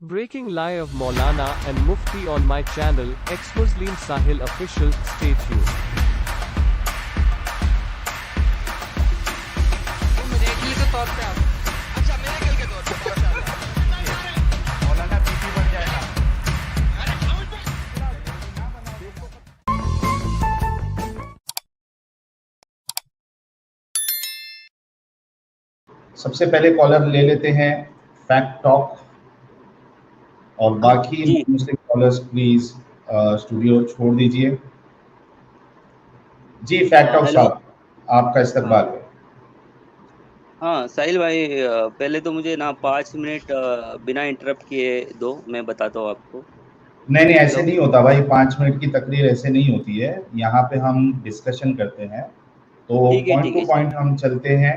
Breaking lie of Maulana and Mufti on my channel, ex-Muslim Sahil Official, stay tuned. Miracle के तौर पे आप अच्छा मिरेकल के तौर पे माशाल्लाह मौलाना बीपी बढ़ जाएगा। सबसे पहले कॉलर ले लेते हैं फैक्ट टॉक और बाकी जी मुस्लिम कॉलर्स प्लीज स्टूडियो छोड़ दीजिए। जी फैक्ट टॉक हेलो। साहब, आपका हाँ इस्तकबाल है। हाँ साहिल भाई, पहले तो मुझे ना 5 मिनट बिना इंटरप्ट किए दो, मैं बताता हूँ आपको। नहीं नहीं, ऐसे हेलो। नहीं होता भाई, 5 मिनट की तकरीर ऐसे नहीं होती है। यहाँ पे हम डिस्कशन करते हैं तो ठीक है पॉइंट ठीक टू है पॉइंट हम चलते हैं।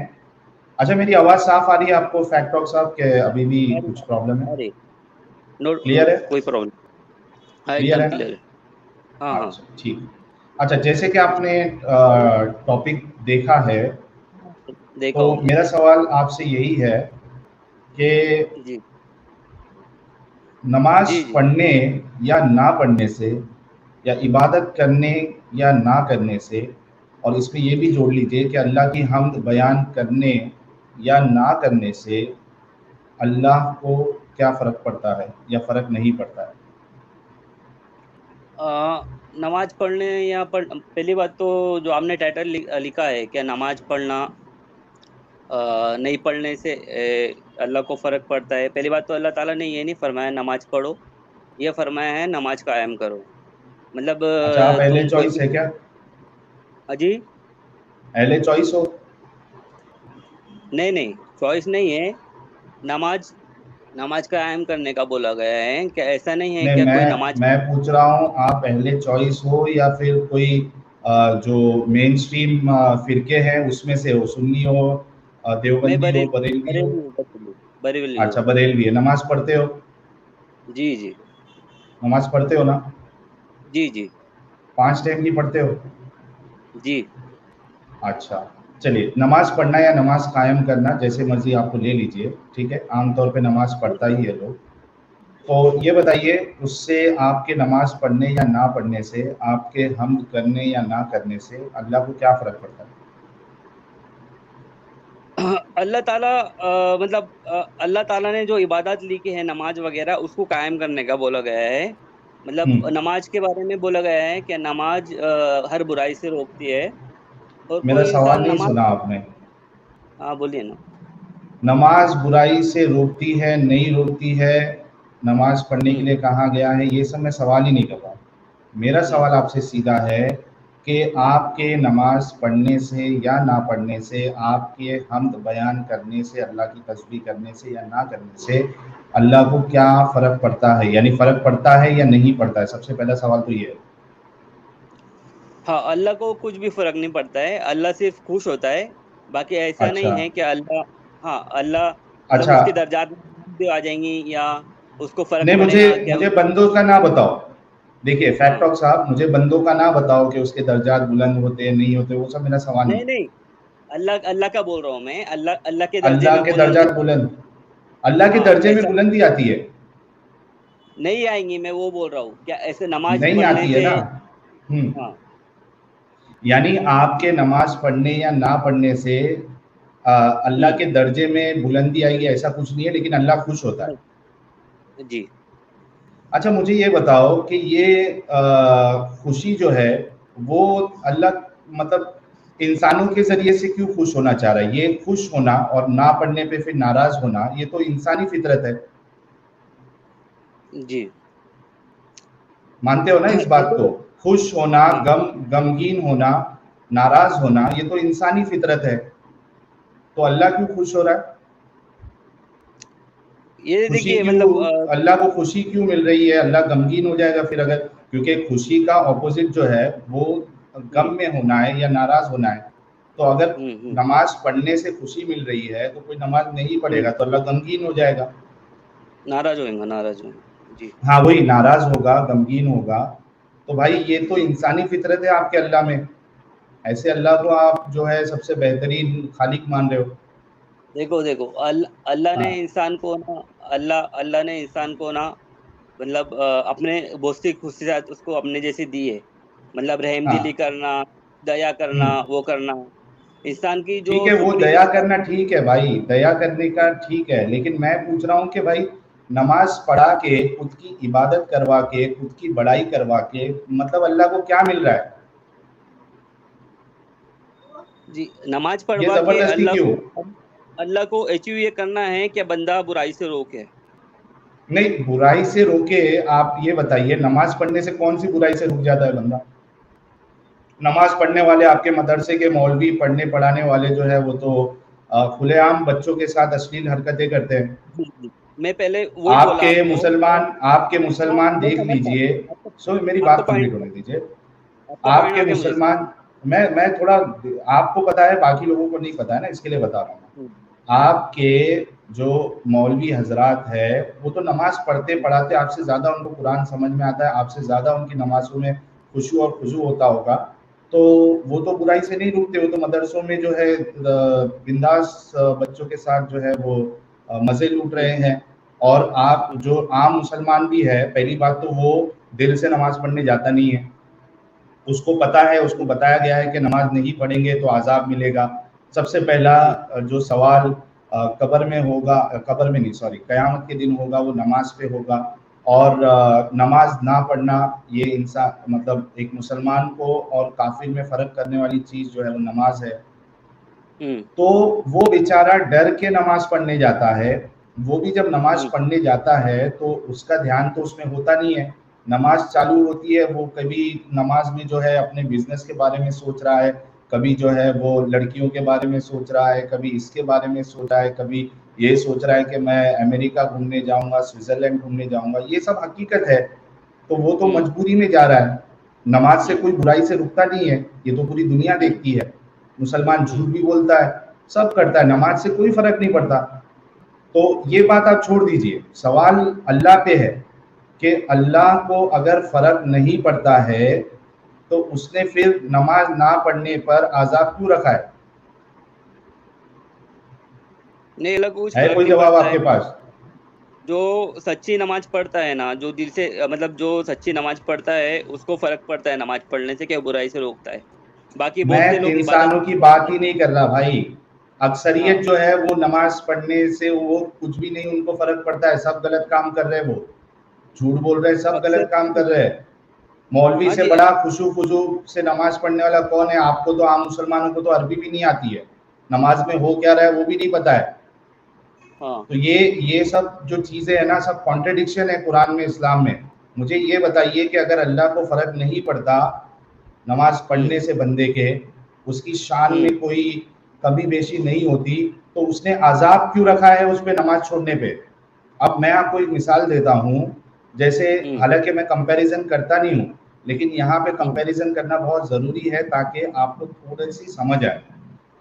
अच्छा, मेरी आवाज साफ आ रही है आपको फैक्ट टॉक साहब के अभी भी अरे कुछ प्रॉब्लम है? अरे नो, क्लियर है? कोई प्रॉब्लम। हाँ क्लियर एकदम है ना? क्लियर है। हाँ हाँ। अच्छा ठीक है। अच्छा, जैसे कि आपने टॉपिक देखा है देखा तो हूँ मैं। मेरा सवाल आपसे यही है कि जी नमाज जी जी। पढ़ने या ना पढ़ने से या इबादत करने या ना करने से, और इसमें ये भी जी जोड़ लीजिए कि अल्लाह की हम्द बयान करने या ना करने से अल्लाह को क्या फ़र्क पड़ता है या फ़र्क नहीं पड़ता है? नमाज पढ़ने या पहली बात तो जो आपने टाइटल लिखा है क्या नमाज पढ़ना नहीं पढ़ने से अल्लाह को फर्क पड़ता है। पहली बात तो अल्लाह ताला ने ये नहीं फरमाया नमाज पढ़ो, ये फरमाया है नमाज कायम करो। मतलब अच्छा, आप अहले तुम कोई चॉइस भी। है क्या? जी अहले चॉइस हो? नहीं नहीं, चॉइस नहीं है। नमाज नमाज कायम करने का बोला गया है, क्या ऐसा नहीं है नहीं, क्या कोई मैं नमाज। मैं पूछ रहा हूँ, आप अहले चॉइस हो या फिर कोई जो मेन स्ट्रीम फिरके हैं उसमें से हो, सुन्नी हो, मैं देवबंदी हो, बरेली बरेलवी हो? बरेली हूँ, बरेली अच्छा, हूँ। बरेलवी है। नमाज पढ़ते हो? जी जी नमाज पढ़ते हो ना? जी जी 5 टाइम की पढ़ते हो? जी। अच्छा, चलिए, नमाज पढ़ना या नमाज कायम करना जैसे मर्जी आपको ले लीजिए, ठीक है। आमतौर पे नमाज पढ़ता ही है लोग। तो ये बताइए, उससे आपके नमाज पढ़ने या ना पढ़ने से, आपके हम्द करने या ना करने से अल्लाह को क्या फ़र्क पड़ता है? अल्लाह ताला मतलब अल्लाह ताला ने जो इबादत लिखी है नमाज वगैरह उसको कायम करने का बोला गया है। मतलब हुँ, नमाज के बारे में बोला गया है कि नमाज हर बुराई से रोकती है। और मेरा कोई सवाल इंसान नहीं नमाज। सुना आपने। हाँ बोलिए ना। नमाज बुराई से रोकती है, नहीं रोकती है, नमाज पढ़ने के हम्म लिए कहा गया है, ये सब मैं सवाल ही नहीं कर रहा। मेरा हम्म। सवाल आपसे सीधा है कि आपके नमाज पढ़ने से या ना पढ़ने से, आपके हम्द बयान करने से, अल्लाह की तस्बीह करने से या ना करने से अल्लाह को क्या फ़र्क पड़ता है? यानी फ़र्क पड़ता है या नहीं पड़ता है? सबसे पहला सवाल तो ये है। हाँ, अल्लाह को कुछ भी फर्क नहीं पड़ता है, अल्लाह सिर्फ खुश होता है। बाकी ऐसा नहीं अच्छा, है कि अल्लाह। हाँ अल्लाह मतलब अच्छा। उसके दर्जात में भी आ जाएंगी या उसको फर्क नहीं, मुझे पड़ेगा क्या मुझे बंदों का ना बताओ। देखिए फैक्ट हाँ। टॉक साहब, मुझे बंदों का ना बताओ कि उसके दर्जात बुलंद होते हैं नहीं होते, वो सब मेरा सवाल नहीं। नहीं नहीं, अल्लाह अल्लाह का बोल रहा हूँ मैं, अल्लाह अल्लाह के दर्जे अल्लाह में के बुलंदी। दर्जात बुलंद, अल्लाह के हाँ दर्जे में ऐसा बुलंदी आती है? नहीं आएंगी, मैं वो बोल रहा हूँ क्या ऐसे नमाज नहीं पढ़ने आती है से। ना? हम्म। हाँ यानी आपके नमाज पढ़ने या ना पढ़ने से अल्लाह हम्म। के दर्जे में बुलंदी आएगी ऐसा कुछ नहीं है, लेकिन अल्लाह खुश होता है। जी। अच्छा, मुझे ये बताओ कि ये खुशी जो है वो अल्लाह, मतलब इंसानों के ज़रिए से क्यों खुश होना चाह रहा है? ये खुश होना और ना पढ़ने पे फिर नाराज़ होना, ये तो इंसानी फितरत है। जी। मानते हो ना इस बात को? देखो। खुश होना, हाँ गमगीन होना, नाराज़ होना, ये तो इंसानी फितरत है। तो अल्लाह क्यों खुश हो रहा है? ये खुशी देखिए क्यों, मतलब अल्लाह को खुशी क्यों मिल रही है? अल्लाह गमगीन हो जाएगा फिर अगर, क्योंकि खुशी का ऑपोजिट जो है वो हम्म गम में होना है या नाराज होना है। तो अगर हम्म। नमाज पढ़ने से खुशी मिल रही है तो कोई नमाज नहीं हम्म। पढ़ेगा तो अल्लाह गमगीन हो जाएगा। नाराज होएंगे जी। हाँ, वही नाराज होगा, गमगीन होगा। तो भाई ये तो इंसानी फितरत है आपके अल्लाह में। ऐसे अल्लाह को आप जो है सबसे बेहतरीन खालिक मान रहे हो। देखो देखो अल्लाह ने हाँ इंसान को ना, अल्लाह ने इंसान को ना, मतलब अपने भौतिक खुशियात उसको अपने जैसे दी है। मतलब रहम दिली हाँ। करना, दया करना, हम्म। वो करना, इंसान की जो ठीक है, वो सुप्रीम दया इंसान। करना ठीक है भाई, दया करने का ठीक है, लेकिन मैं पूछ रहा हूँ कि भाई नमाज पढ़ा के, खुद की इबादत करवा के, खुद की बड़ाई करवा के, मतलब अल्लाह को क्या मिल रहा है? जी, नमाज ये पढ़वा के जबरदस्ती क्यों? अल्लाह को अचीव ये करना है कि बंदा बुराई से रोके। नहीं, बुराई से रोके। आप ये बताइए, नमाज पढ़ने से कौन सी बुराई से रुक जाता है बंदा? नमाज पढ़ने वाले आपके मदरसे के मौलवी, पढ़ने पढ़ाने वाले जो है वो तो खुलेआम बच्चों के साथ अश्लील हरकतें करते हैं। जी जी, मैं पहले वही बोला आपको। आपके हाँ, मुसलमान मैं देख समझ रहा हूँ लीजिए। सो मेरी आपका बात पॉइंट, कंप्लीट होने दीजिए। आपका पॉइंट आ आपके गया मुझे समझ। मुसलमान, मैं थोड़ा, आपको पता है बाकी लोगों को नहीं पता है ना, इसके लिए बता रहा हूँ मैं। हम्म, आपके जो मौलवी हजरात है, वो तो नमाज पढ़ते पढ़ाते आपसे ज्यादा उनको कुरान समझ में आता है, आपसे ज्यादा उनकी नमाजों में खुशू और खुजू होता होगा। तो वो तो बुराई से नहीं रुकते, वो तो मदरसों में जो है बिंदास बच्चों के साथ जो है वो मजे लूट रहे हम्म, हैं। और आप हम्म, जो आम मुसलमान भी है, पहली बात तो वो दिल से नमाज पढ़ने जाता नहीं है। उसको पता है, उसको हम्म, बताया गया है कि नमाज नहीं पढ़ेंगे तो अज़ाब मिलेगा। सबसे पहला हम्म, जो सवाल कब्र में होगा, कब्र में नहीं सॉरी, क़यामत के दिन होगा, वो नमाज पे होगा। और नमाज ना पढ़ना, ये इंसान मतलब एक मुसलमान को और काफिर में फ़र्क करने वाली चीज़ जो है वो नमाज है। हम्म, तो वो बेचारा डर के नमाज पढ़ने जाता है। वो भी जब नमाज हम्म, पढ़ने जाता है तो उसका ध्यान तो उसमें होता नहीं है। नमाज चालू होती है, वो कभी नमाज में जो है अपने बिजनेस के बारे में सोच रहा है, कभी जो है वो लड़कियों के बारे में सोच रहा है, कभी इसके बारे में सोच रहा है, कभी ये सोच रहा है कि मैं अमेरिका घूमने जाऊंगा, स्विट्जरलैंड घूमने जाऊंगा। ये सब हकीकत है। तो वो तो हम्म, मजबूरी में जा रहा है। नमाज से हम्म, कोई बुराई से रुकता नहीं है, ये तो पूरी दुनिया हम्म, देखती है। मुसलमान हम्म, झूठ भी बोलता है, सब करता है, नमाज से कोई फर्क नहीं पड़ता। तो ये बात आप छोड़ दीजिए, सवाल अल्लाह पे है कि अल्लाह को अगर फर्क नहीं पड़ता है तो उसने फिर नमाज ना पढ़ने पर आजाब क्यों रखा नहीं, अल्लाह को कुछ है फर्क कोई नहीं जवाब पड़ता है। आपके पास? जो सच्ची नमाज पढ़ता है ना, जो दिल से मतलब जो सच्ची नमाज पढ़ता है उसको फर्क पड़ता है नमाज पढ़ने से, क्या बुराई से रोकता है। बाकी बहुत से मैं लोग इबादत इंसानों की करते बात हैं। ही नहीं कर रहा भाई। अक्सरियत हाँ, जो है वो नमाज पढ़ने से वो कुछ भी नहीं उनको फर्क पड़ता है, सब गलत काम कर रहे हैं, वो झूठ बोल रहे हैं, सब अक्सर। गलत काम कर रहे हैं। मौलवी हाँ से जी। बड़ा खुशू खुजू से नमाज पढ़ने वाला कौन है? आपको तो, आम मुसलमानों को तो अरबी भी नहीं आती है, नमाज में हो क्या रहा है वो भी नहीं पता है। हाँ। तो ये सब जो चीजें है ना, सब कॉन्ट्रडिक्शन है कुरान में, इस्लाम में। मुझे ये बताइए कि अगर अल्लाह को फर्क नहीं पड़ता नमाज हम्म, पढ़ने से बंदे के, उसकी शान हम्म, में कोई कमी बेशी नहीं होती, तो उसने अजाब क्यों रखा है उस पे नमाज छोड़ने पे? अब मैं आपको एक मिसाल देता हूँ। जैसे, हम्म, हालांकि मैं कंपैरिजन करता नहीं हूँ, लेकिन यहाँ पे हम्म, कंपैरिजन करना बहुत ज़रूरी है ताकि आपको थोड़ी सी समझ आए।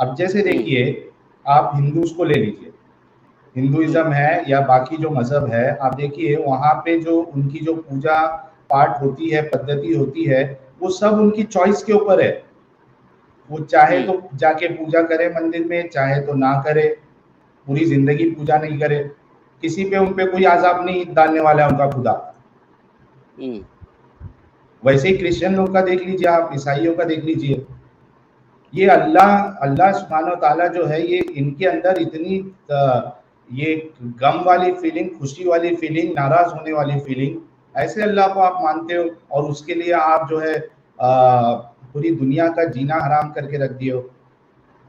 अब जैसे हम्म, देखिए, आप हिंदूज को ले लीजिए, हम्म, हिंदुइज्म है या बाकी जो मज़हब है, आप देखिए वहाँ पे जो उनकी जो पूजा पाठ होती है, पद्धति होती है, वो सब उनकी चॉइस के ऊपर है। वो चाहे हम्म, तो जाके पूजा करे मंदिर में, चाहे तो ना करे, पूरी जिंदगी पूजा नहीं करे, किसी पे उन पे कोई अज़ाब नहीं डालने वाला है उनका खुदा। हम्म। वैसे ही क्रिश्चियन लोग का देख लीजिए, आप ईसाइयों का देख लीजिए। ये अल्लाह अल्लाह सुब्हान व तआला जो है, ये इनके अंदर इतनी ये गम वाली फीलिंग, खुशी वाली फीलिंग, नाराज होने वाली फीलिंग, ऐसे अल्लाह को आप मानते हो और उसके लिए आप जो है पूरी दुनिया का जीना हराम करके रख दिए हो।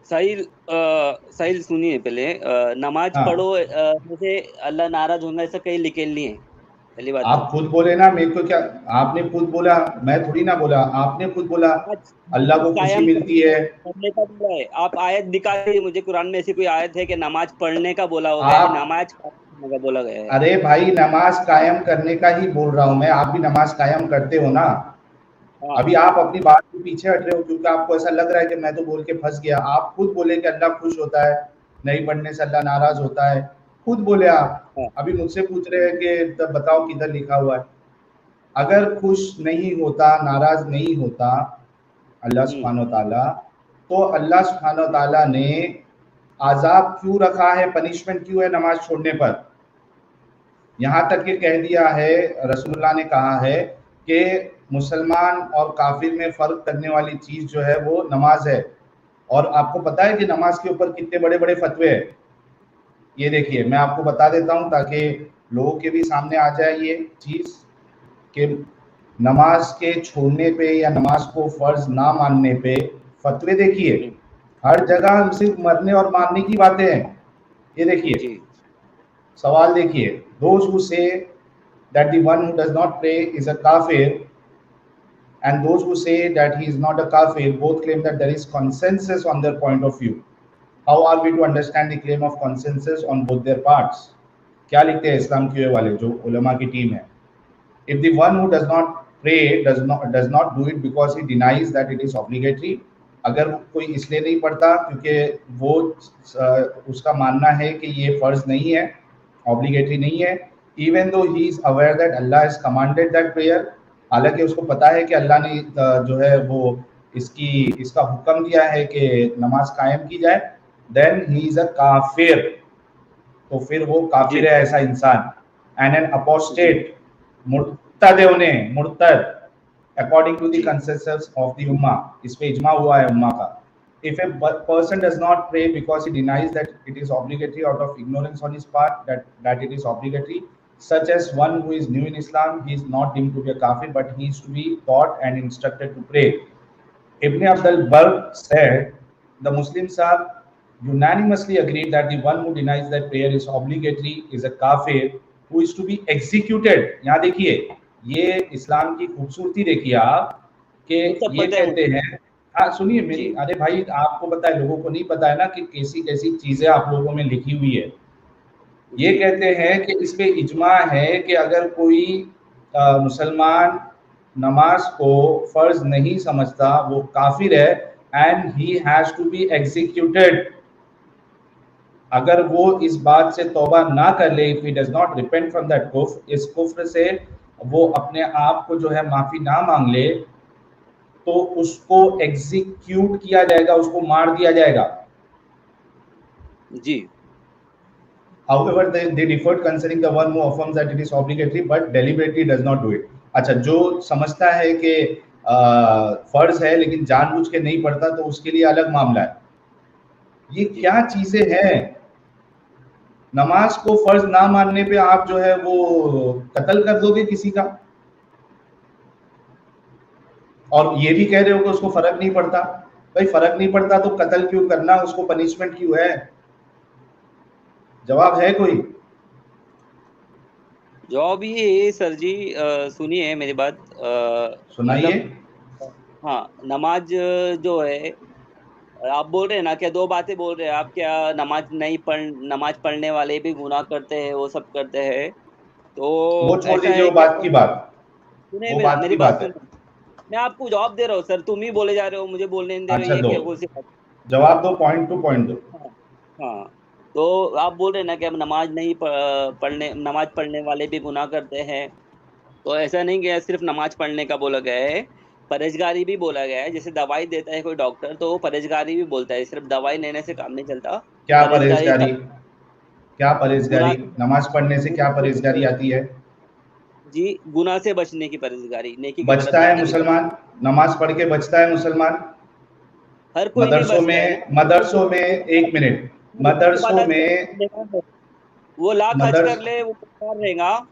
साहिल, साहिल सुनिए पहले, नमाज हाँ, पढ़ो जैसे अल्लाह नाराज होगा ऐसा कहीं लिखे नहीं है, पहली बात आप तो। खुद बोले ना, मेरे को क्या, आपने खुद बोला, मैं थोड़ी ना बोला, आपने खुद बोला नमाज अल्लाह नमाज को खुशी कायम मिलती है। करने का बोला है। आप आयत दिखा दीजिए मुझे, कुरान में ऐसी कोई आयत है कि नमाज पढ़ने का बोला होगा है, आप, नमाज कायम करने का बोला गया है। अरे भाई नमाज कायम करने का ही बोल रहा हूं मैं, आप भी नमाज कायम करते हो ना। हाँ। अभी आप अपनी बात के पीछे हट रहे हो क्योंकि आपको ऐसा लग रहा है कि मैं तो बोल के फंस गया। आप खुद बोले कि अल्लाह खुश होता है, नहीं पढ़ने से अल्लाह नाराज होता है, खुद बोले आप। हाँ। अभी मुझसे पूछ रहे हैं कि तब बताओ किधर लिखा हुआ है। अगर खुश नहीं होता, नाराज नहीं होता अल्लाह हम्म, सुब्हान व तआला, तो अल्लाह सुब्हान व तआला ने आजाब क्यों रखा है, पनिशमेंट क्यों है नमाज छोड़ने पर। यहाँ तक कि कह दिया है, रसूलुल्लाह ने कहा है कि मुसलमान और काफिर में फर्क करने वाली चीज जो है वो नमाज है। और आपको पता है कि नमाज के ऊपर कितने बड़े बड़े फतवे हैं। ये देखिए मैं आपको बता देता हूँ ताकि लोगों के भी सामने आ जाए ये चीज कि नमाज के छोड़ने पे या नमाज को फर्ज ना मानने पे फतवे देखिए, हर जगह सिर्फ मरने और मारने की बातें हैं। ये देखिए जी सवाल देखिए, those who say that the one who does not pray is a kafir and those who say that he is not a kafir both claim that there is consensus on their point of view. How are we to understand the claim of consensus on both their parts? क्या लिखते हैं इस्लाम QA वाले जो उलमा की team है। If the one who does not pray does not do it because he denies that it is obligatory, अगर कोई इसलिए नहीं पढ़ता क्योंकि वो उसका मानना है कि ये फर्ज नहीं है, ऑब्लिगेटरी नहीं है, even though he is aware that Allah has commanded that prayer, हालांकि उसको पता है कि अल्लाह ने जो है वो इसका हुक्म दिया है कि नमाज कायम की जाए, then he is a काफिर, तो फिर वो काफिर है ऐसा इंसान, and an apostate, मुर्तद होने, मुर्तद according to the consensus of the ummah, इस पे इजमा हुआ है उम्मा का। If a person does not pray because he denies that it is obligatory out of ignorance on his part that it is obligatory, such as one who is new in Islam, he is not deemed to be a kafir, but he is to be taught and instructed to pray. Ibn Abdul Barr said, the Muslims are unanimously agreed that the one who denies that prayer is obligatory is a kafir who is to be executed. यहाँ देखिए ये इस्लाम की खूबसूरती देखिए आप कि ये कहते हैं, हाँ सुनिए मेरी, अरे भाई आपको पता है, लोगों को नहीं पता है ना कि कैसी कैसी चीजें आप लोगों में लिखी हुई है। ये कहते हैं कि इस पे इजमा है कि अगर कोई मुसलमान नमाज को फर्ज नहीं समझता वो काफिर है and he has to be executed. अगर वो इस बात से तौबा ना कर ले, if he does not repent from that कुफ्र, इस कुफ्र से वो अपने आप को जो है माफी ना मांग ले, तो उसको एग्जीक्यूट किया जाएगा, उसको मार दिया जाएगा। जी। However, they differed concerning the one who affirms that it is obligatory but deliberately does not do it. अच्छा, जो समझता है कि फर्ज है लेकिन जानबूझ के नहीं पढ़ता तो उसके लिए अलग मामला है। ये क्या चीजें हैं? नमाज को फर्ज ना मानने पे आप जो है वो कत्ल कर दोगे किसी का, और ये भी कह रहे हो कि उसको फर्क नहीं पड़ता। भाई फर्क नहीं पड़ता तो कत्ल क्यों करना, उसको पनिशमेंट क्यों है? जवाब है कोई? जवाब ये है सर जी, सुनिए मेरी बात, सुनाइए। हाँ, नमाज जो है, आप बोल रहे हैं ना, क्या दो बातें बोल रहे हैं आप, क्या नमाज पढ़ने वाले भी गुनाह करते हैं, वो सब करते हैं, तो वो छोड़ दीजिए वो बात की बात, सुनिए मेरी बात है। मैं आपको जवाब दे रहा हूँ सर, तुम ही बोले जा रहे हो, मुझे बोलने नहीं दे रहे। अच्छा, ये दो जवाब दो, पॉइंट टू पॉइंट दो। हाँ, तो आप बोल रहे हैं ना कि नमाज पढ़ने वाले भी गुनाह करते हैं, तो ऐसा नहीं कि सिर्फ नमाज पढ़ने का बोला गया है, परहेजगारी भी बोला गया है। जैसे दवाई देता है कोई डॉक्टर तो वो परहेजगारी भी बोलता है, सिर्फ दवाई लेने से काम नहीं चलता। क्या परहेजगारी? नमाज पढ़ने से क्या परहेजगारी आती है? जी, गुनाह से बचने की परहेजगारी, नेकी की बचता है मुसलमान, नमाज पढ़ के बचता है मुसलमान। हर कोई मदरसों में एक मिनट, मदरसों में वो लाख खर्च कर ले वो रहेगा,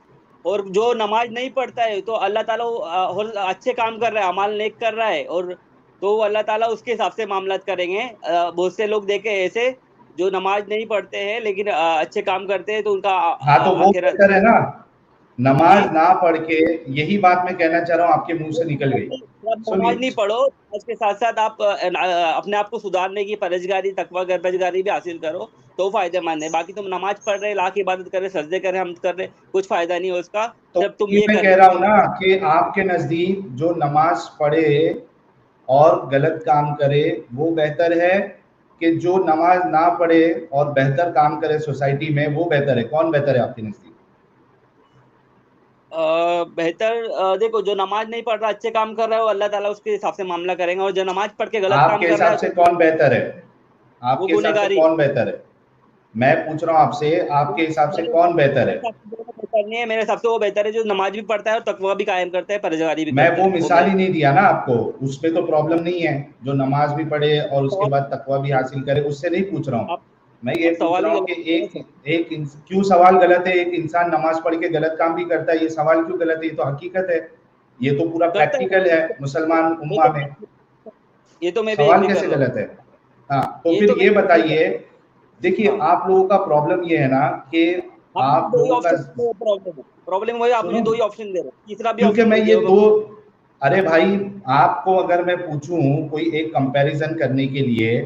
और जो नमाज नहीं पढ़ता है तो अल्लाह ताला और अच्छे काम कर रहा है, अमाल नेक कर रहा है, और तो अल्लाह ताला उसके हिसाब से मामलात करेंगे। बहुत से लोग देखे ऐसे जो नमाज नहीं पढ़ते हैं लेकिन अच्छे काम करते हैं, तो उनका हाँ, तो वो बेहतर है ना, नमाज ना पढ़ के। यही बात मैं कहना चाह रहा हूँ, आपके मुंह से निकल गई। नमाज नहीं पढ़ो, उसके साथ साथ आप अपने आप को सुधारने की परहेजगारी, तकवा परहेजगारी भी हासिल करो तो फायदेमंद है। बाकी तुम नमाज पढ़ रहे, लाख इबादत कर रहे, सजदे कर रहे, हम कर रहे, कुछ फायदा नहीं है उसका। तो जब तुम ये मैं कह रहा हूँ ना कि आपके नजदीक जो नमाज पढ़े और गलत काम करे वो बेहतर है कि जो नमाज ना पढ़े और बेहतर काम करे सोसाइटी में, वो बेहतर है? कौन बेहतर है आपके नजदीक? बेहतर देखो, जो नमाज नहीं पढ़ रहा अच्छे काम कर रहा है वो अल्लाह ताला उसके हिसाब से मामला करेगा, और जो नमाज पढ़ के गलत काम कर रहा है आपके हिसाब से कौन बेहतर है? आपके हिसाब से कौन बेहतर है? मैं पूछ रहा हूँ आपसे, आपके हिसाब से कौन बेहतर है? नहीं है, मेरे हिसाब से वो बेहतर है जो नमाज भी पढ़ता है और तकवा भी कायम करता है, परहेजगारी भी मैं करता वो है। मिसाल ही नहीं दिया ना आपको, उस पे तो प्रॉब्लम नहीं है, जो नमाज भी पढ़े और उसके बाद तकवा भी हासिल करे, उससे नहीं पूछ रहा हूँ। मैं ये पूछ रहा हूँ कि क्यों सवाल गलत है? एक इंसान नमाज पढ़ के गलत काम भी करता है, ये सवाल क्यों गलत है? ये तो हकीकत है, ये तो पूरा प्रैक्टिकल है मुसलमान उम्मा में, ये तो मैं भी सवाल एग्री कर कैसे रहा हूँ। गलत है? हाँ, तो ये फिर तो ये मैं बताइए, देखिए हाँ। आप लोगों का प्रॉब्लम ये है ना कि आप दो ही लोगों का, ऑप्शन प्रॉब्लम वही, आप मुझे सुनो, दो ही ऑप्शन दे रहे हो, तीसरा भी क्योंकि ऑप्शन मैं दे ये दिया दो, अरे भाई आपको अगर मैं पूछूं कोई एक कंपैरिजन करने के लिए,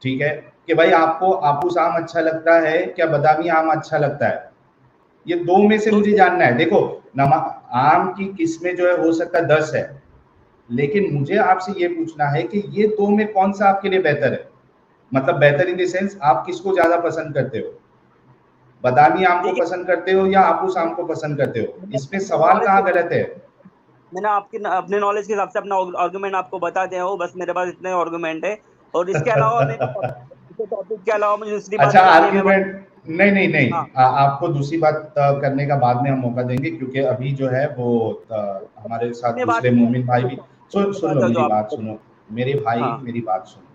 ठीक है, कि भाई आपको आपूस आम अच्छा लगता है क्या बादामी आम अच्छा लगता है, ये दो में से मुझे जानना है। देखो नमा आम की किस्में जो है हो सकता है 10 है, लेकिन मुझे आपसे ये पूछना है कि ये दो में कौन सा आपके लिए बेहतर है? मतलब बेहतर इन द सेंस आप किसको ज्यादा पसंद करते हो? बादामी आम को पसंद करते हो या आपूस आम को पसंद करते हो? इसमें सवाल कहाँ गलत है? मैंने आपके अपने नॉलेज के हिसाब से अपना आर्गुमेंट आपको बता दिया हो, बस मेरे पास इतने आर्गुमेंट है। और इसके अलावा मैं टॉपिक के अलावा मुझे दूसरी अच्छा बातें करनी है, मैं आर्ग्यूमेंट, नहीं नहीं नहीं, हाँ आपको दूसरी बात करने का बाद में हम मौका देंगे, क्योंकि अभी जो है वो हमारे साथ मैं बात दूसरे मोमिन भाई भी, सुन लो जो मेरी आप बात सुनो, मेरे भाई हाँ मेरी बात सुनो,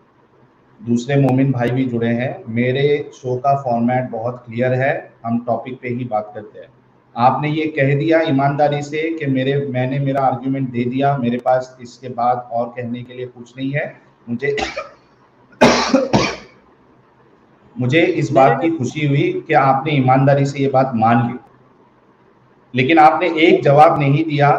दूसरे मोमिन भाई भी जुड़े हैं। मेरे शो का फॉर्मेट बहुत क्लियर है, हम टॉपिक पे ही बात करते हैं। आपने ये कह दिया ईमानदारी से कि मैंने मेरा आर्ग्यूमेंट दे दिया, मेरे पास इसके बाद और कहने के लिए कुछ नहीं है। मुझे इस बात की खुशी हुई कि आपने ईमानदारी से ये बात मान ली, लेकिन आपने एक जवाब नहीं दिया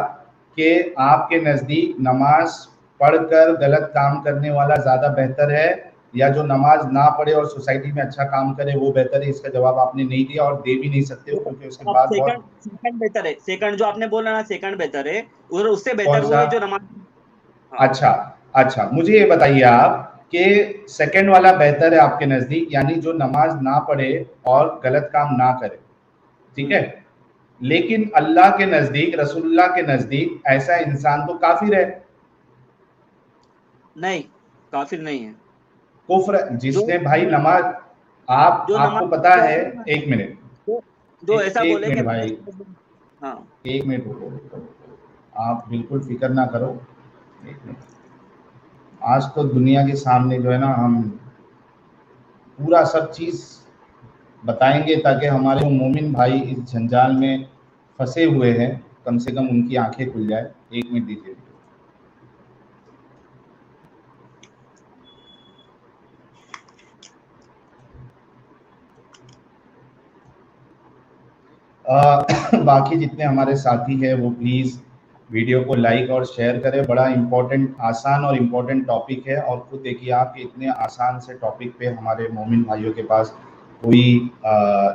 कि आपके नज़दीक नमाज पढ़कर गलत काम करने वाला ज़्यादा बेहतर है या जो नमाज ना पढ़े और सोसाइटी में अच्छा काम करे वो बेहतर है। इसका जवाब आपने नहीं दिया और दे भी नहीं सकते हो, क्योंकि उसके बाद बहुत, सेकंड बेहतर है, सेकंड जो आपने बोला ना सेकंड बेहतर है, और उससे कौन बेहतर वो सा? है जो नमाज हाँ। अच्छा अच्छा, मुझे ये बताइए आप कि सेकंड वाला बेहतर है आपके नज़दीक, यानी जो नमाज ना पढ़े और गलत काम ना करे, ठीक है, लेकिन अल्लाह के नजदीक, रसूलुल्लाह के नजदीक ऐसा इंसान तो काफिर है। नहीं, काफिर नहीं है। कुफ्र जिसने भाई नमाज, आपको पता है, एक मिनट, जो ऐसा एक बोले कि मिनट भाई, हाँ एक मिनट रुको, आप बिल्कुल फिक्र ना करो, एक मिनट। आज तो दुनिया के सामने जो है ना हम पूरा सब चीज बताएंगे, ताकि हमारे वो मोमिन भाई इस जंजाल में फंसे हुए हैं, कम से कम उनकी आंखें खुल जाए। एक मिनट दीजिए। बाकी जितने हमारे साथी हैं वो प्लीज़ वीडियो को लाइक और शेयर करें। बड़ा इम्पोर्टेंट, आसान और इम्पोर्टेंट टॉपिक है, और खुद देखिए आप कि इतने आसान से टॉपिक पे हमारे मोमिन भाइयों के पास कोई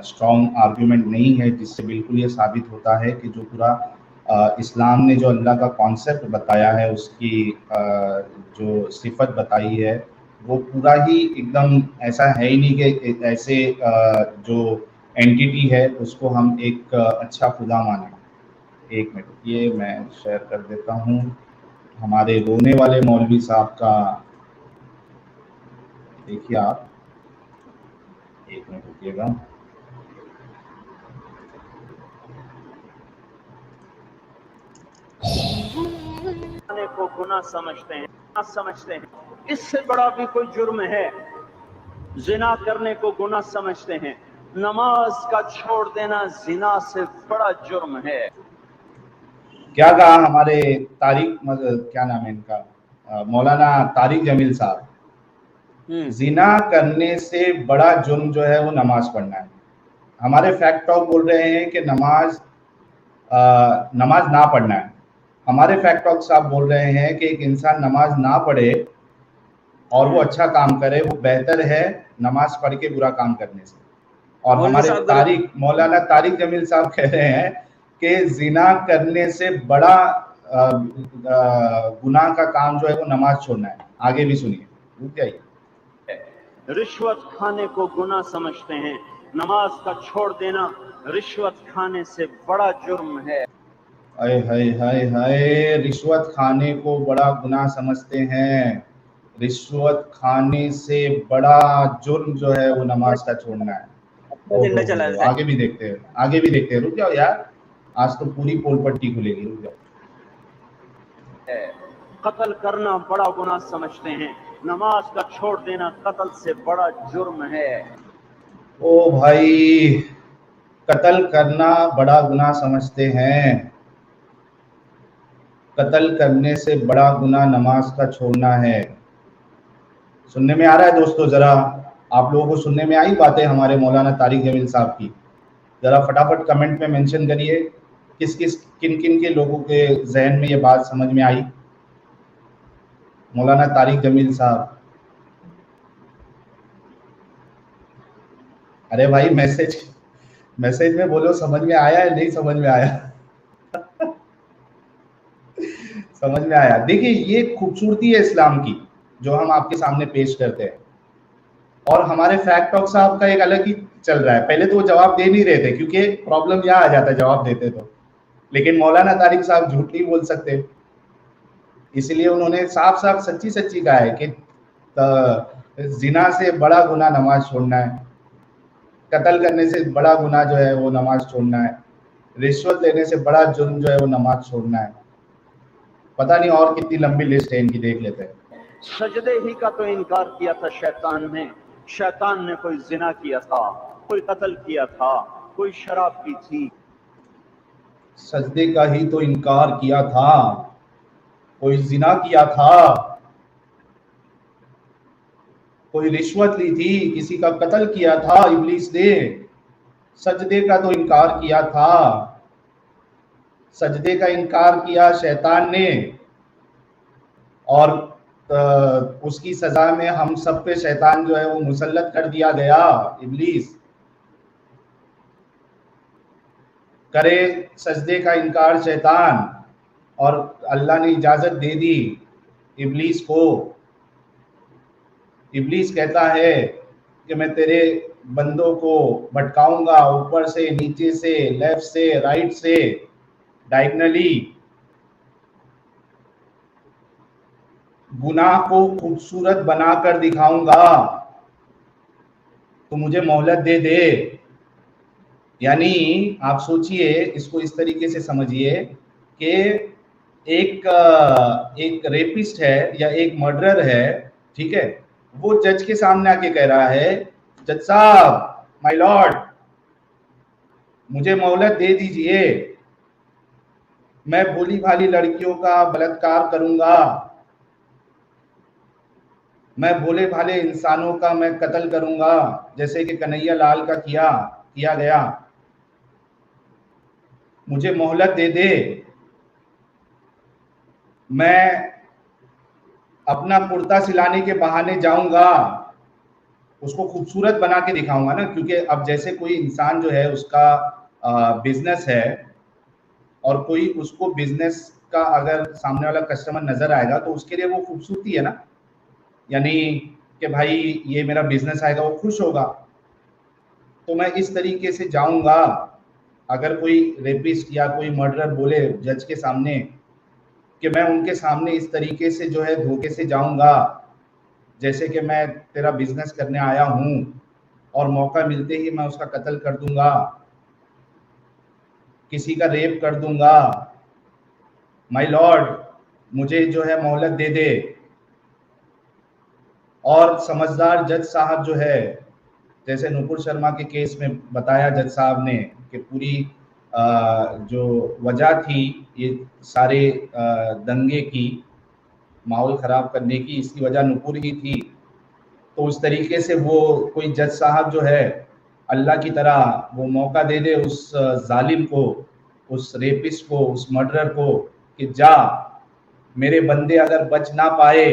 स्ट्रॉन्ग आर्ग्यूमेंट नहीं है, जिससे बिल्कुल ये साबित होता है कि जो पूरा इस्लाम ने जो अल्लाह का कॉन्सेप्ट बताया है, उसकी जो सिफत बताई है, वो पूरा ही एकदम ऐसा है ही नहीं कि ऐसे जो एंटिटी है उसको हम एक अच्छा खुदा माने। एक मिनट, ये मैं शेयर कर देता हूँ हमारे रोने वाले मौलवी साहब का, देखिए आप, एक मिनट रुकिएगा। को गुनाह समझते हैं, इससे बड़ा भी कोई जुर्म है? जिना करने को गुनाह समझते हैं, नमाज का छोड़ देना जिना से बड़ा जुर्म है। क्या कहा हमारे तारिक, क्या नाम है इनका, मौलाना तारिक जमील साहब, जिना करने से बड़ा जुर्म जो है वो नमाज पढ़ना है। हमारे फैक्ट टॉक बोल रहे हैं कि नमाज ना पढ़ना है। हमारे फैक्ट टॉक साहब बोल रहे हैं कि एक इंसान नमाज ना पढ़े और वो अच्छा काम करे, वो बेहतर है नमाज पढ़ के बुरा काम करने से। और हमारे मौलाना तारिक जमील साहब कह रहे हैं कि जिना करने से बड़ा गुनाह का काम जो है वो नमाज छोड़ना है। आगे भी सुनिए, रुक जाइए। रिश्वत खाने को गुनाह समझते हैं, नमाज का छोड़ देना रिश्वत खाने से बड़ा जुर्म है। हाय हाय हाय हाय, रिश्वत खाने को बड़ा गुनाह समझते हैं, रिश्वत खाने से बड़ा जुर्म जो है वो नमाज का छोड़ना है। एजेंडा चला रहा है। आगे भी देखते हैं, आगे भी देखते हैं। रुक जाओ यार, आज तो पूरी पोल पट्टी खुलेगी, रुक जाओ। कत्ल करना बड़ा गुनाह समझते हैं, नमाज का छोड़ देना कत्ल से बड़ा जुर्म है। ओ भाई, कत्ल करना बड़ा गुनाह समझते हैं, कत्ल करने से बड़ा गुनाह नमाज का छोड़ना है। सुनने में आ रहा है दोस्तों? जरा आप लोगों को सुनने में आई बातें हमारे मौलाना तारिक जमील साहब की? जरा फटाफट कमेंट में मेंशन करिए किस किस किन किन के लोगों के जहन में ये बात समझ में आई। मौलाना तारिक जमील साहब, अरे भाई मैसेज में बोलो समझ में आया है नहीं समझ में आया? समझ में आया। देखिए, ये खूबसूरती है इस्लाम की जो हम आपके सामने पेश करते हैं। और हमारे फैक्ट टॉक साहब का एक अलग ही चल रहा है। पहले तो वो जवाब दे नहीं रहे थे क्योंकि प्रॉब्लम यहाँ आ जाता है जवाब देते तो, लेकिन मौलाना तारिक साहब झूठ नहीं बोल सकते, इसलिए उन्होंने साफ साफ सच्ची सच्ची कहा है कि जिना से बड़ा गुनाह नमाज छोड़ना है, कत्ल करने से बड़ा गुनाह जो है वो नमाज छोड़ना है, रिश्वत लेने से बड़ा जुर्म जो है वो नमाज छोड़ना है। पता नहीं और कितनी लंबी लिस्ट है इनकी, देख लेते हैं। सजदे ही का तो इनकार किया था शैतान ने। शैतान ने कोई जिना किया था, कोई कत्ल किया था, कोई शराब पी थी। सजदे का ही तो इनकार किया था, कोई जिना किया था, कोई रिश्वत ली थी, किसी का कत्ल किया था इब्लीस ने। सजदे का तो इनकार किया था, सजदे का इनकार किया शैतान ने, और उसकी सजा में हम सब पे शैतान जो है वो मुसल्लत कर दिया गया, इब्लीस। करे सजदे का इनकार शैतान और अल्लाह ने इजाजत दे दी इब्लीस को। इब्लीस कहता है कि मैं तेरे बंदों को भटकाऊंगा ऊपर से, नीचे से, लेफ्ट से, राइट से, डायगनली। गुनाह को खूबसूरत बनाकर दिखाऊंगा, तो मुझे मोहलत दे दे। यानी आप सोचिए, इसको इस तरीके से समझिए कि एक रेपिस्ट है या एक मर्डरर है, ठीक है, वो जज के सामने आके कह रहा है, जज साहब, माय लॉर्ड, मुझे मोहलत दे दीजिए, मैं भोली भाली लड़कियों का बलात्कार करूंगा, मैं भोले भाले इंसानों का मैं कत्ल करूंगा, जैसे कि कन्हैया लाल का किया गया। मुझे मोहलत दे दे, मैं अपना कुर्ता सिलाने के बहाने जाऊंगा, उसको खूबसूरत बना के दिखाऊंगा ना। क्योंकि अब जैसे कोई इंसान जो है उसका बिजनेस है और कोई उसको बिजनेस का अगर सामने वाला कस्टमर नजर आएगा तो उसके लिए वो खूबसूरती है ना, यानी कि भाई ये मेरा बिजनेस आएगा, वो खुश होगा। तो मैं इस तरीके से जाऊंगा, अगर कोई रेपिस्ट या कोई मर्डरर बोले जज के सामने कि मैं उनके सामने इस तरीके से जो है धोखे से जाऊंगा, जैसे कि मैं तेरा बिजनेस करने आया हूं और मौका मिलते ही मैं उसका कत्ल कर दूंगा, किसी का रेप कर दूंगा, माय लॉर्ड मुझे जो है मोहलत दे दे। और समझदार जज साहब जो है, जैसे नुपुर शर्मा के केस में बताया जज साहब ने कि पूरी जो वजह थी ये सारे दंगे की, माहौल ख़राब करने की, इसकी वजह नुपुर ही थी। तो उस तरीके से वो कोई जज साहब जो है अल्लाह की तरह वो मौका दे दे उस जालिम को, उस रेपिस्ट को, उस मर्डरर को कि जा, मेरे बंदे अगर बच ना पाए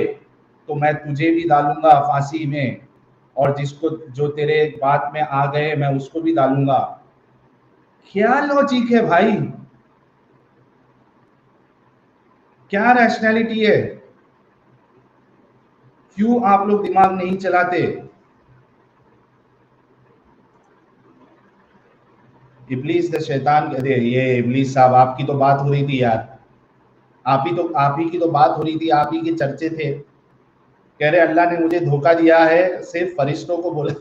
तो मैं तुझे भी डालूंगा फांसी में, और जिसको जो तेरे बात में आ गए मैं उसको भी डालूंगा। क्या लॉजिक है भाई, क्या रैशनैलिटी है? क्यों आप लोग दिमाग नहीं चलाते? इब्लीस द शैतान, अरे ये इब्लीस साहब आपकी तो बात हो रही थी यार, आप ही की तो बात हो रही थी, आप ही के चर्चे थे। कह रहे अल्लाह ने मुझे धोखा दिया है, सिर्फ फरिश्तों को बोला